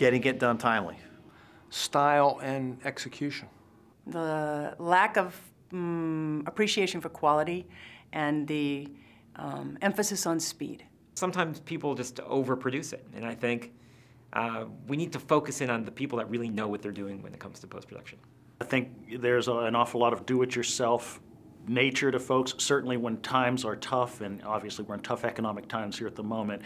Getting it done timely. Style and execution. The lack of appreciation for quality and the emphasis on speed. Sometimes people just overproduce it, and I think we need to focus in on the people that really know what they're doing when it comes to post-production. I think there's an awful lot of do-it-yourself nature to folks, certainly when times are tough, and obviously we're in tough economic times here at the moment.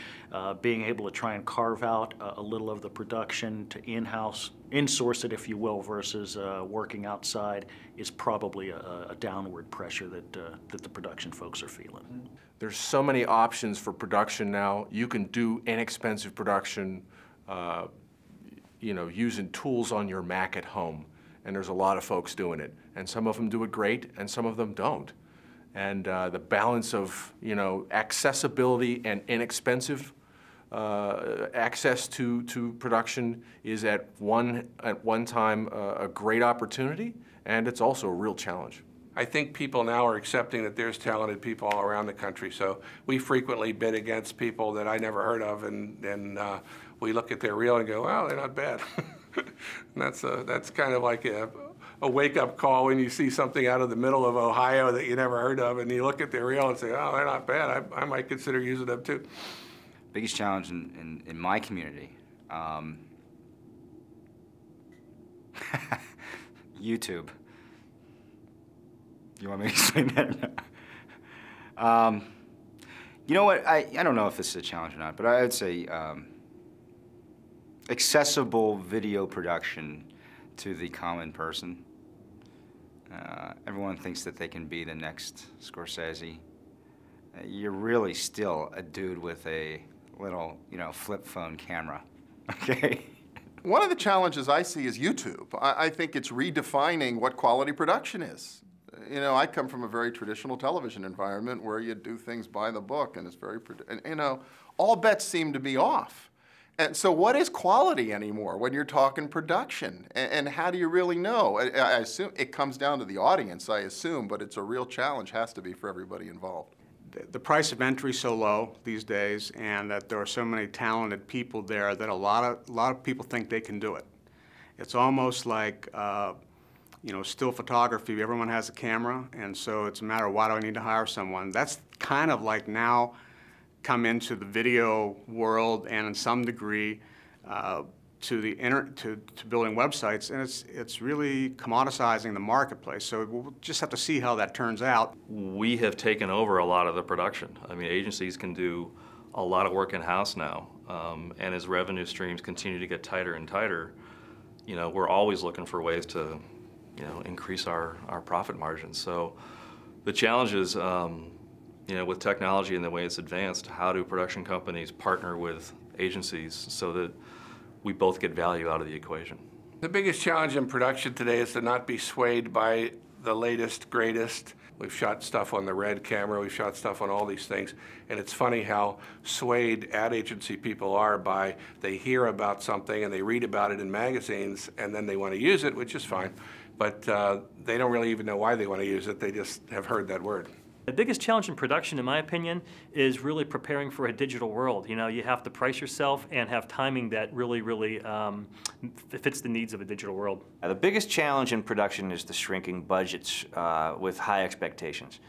Being able to try and carve out a little of the production to in-house, in-source it if you will, versus working outside is probably a downward pressure that the production folks are feeling. There's so many options for production now. You can do inexpensive production using tools on your Mac at home. And there's a lot of folks doing it. And some of them do it great, and some of them don't. And the balance of, accessibility and inexpensive access to production is at one time a great opportunity, and it's also a real challenge. I think people now are accepting that there's talented people all around the country. So we frequently bid against people that I never heard of, and we look at their reel and go, wow, they're not bad. And that's kind of like a wake-up call when you see something out of the middle of Ohio that you never heard of, and you look at their reel and say, oh, they're not bad. I might consider using them too. Biggest challenge in my community, YouTube. You want me to explain that? You know what? I don't know if this is a challenge or not, but I would say accessible video production to the common person. Everyone thinks that they can be the next Scorsese. You're really still a dude with a little, flip phone camera, okay? One of the challenges I see is YouTube. I think it's redefining what quality production is. I come from a very traditional television environment where you do things by the book, and it's very, all bets seem to be off. And so what is quality anymore when you're talking production? And how do you really know? I assume it comes down to the audience, I assume, but it's a real challenge, has to be for everybody involved. The price of entry is so low these days, and that there are so many talented people there that a lot of people think they can do it. It's almost like still photography. Everyone has a camera, and so it's a matter of why do I need to hire someone. That's kind of like now come into the video world, and in some degree to building websites, and it's really commoditizing the marketplace. So we'll just have to see how that turns out. We have taken over a lot of the production. I mean, agencies can do a lot of work in-house now, and as revenue streams continue to get tighter and tighter, we're always looking for ways to increase our profit margins. So the challenge is, with technology and the way it's advanced, how do production companies partner with agencies so that we both get value out of the equation? The biggest challenge in production today is to not be swayed by the latest, greatest. We've shot stuff on the Red camera, we've shot stuff on all these things, and it's funny how swayed ad agency people are by, they hear about something and they read about it in magazines, and then they want to use it, which is fine, but they don't really even know why they want to use it, they just have heard that word. The biggest challenge in production, in my opinion, is really preparing for a digital world. You have to price yourself and have timing that really fits the needs of a digital world. The biggest challenge in production is the shrinking budgets with high expectations.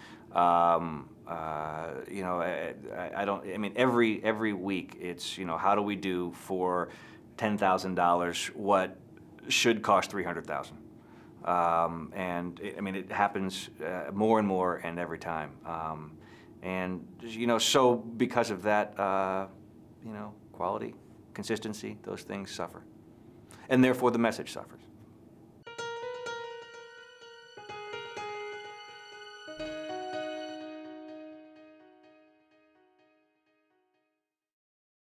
Every week it's, how do we do for $10,000 what should cost $300,000? It happens more and more and every time. So because of that, quality, consistency, those things suffer. And therefore the message suffers.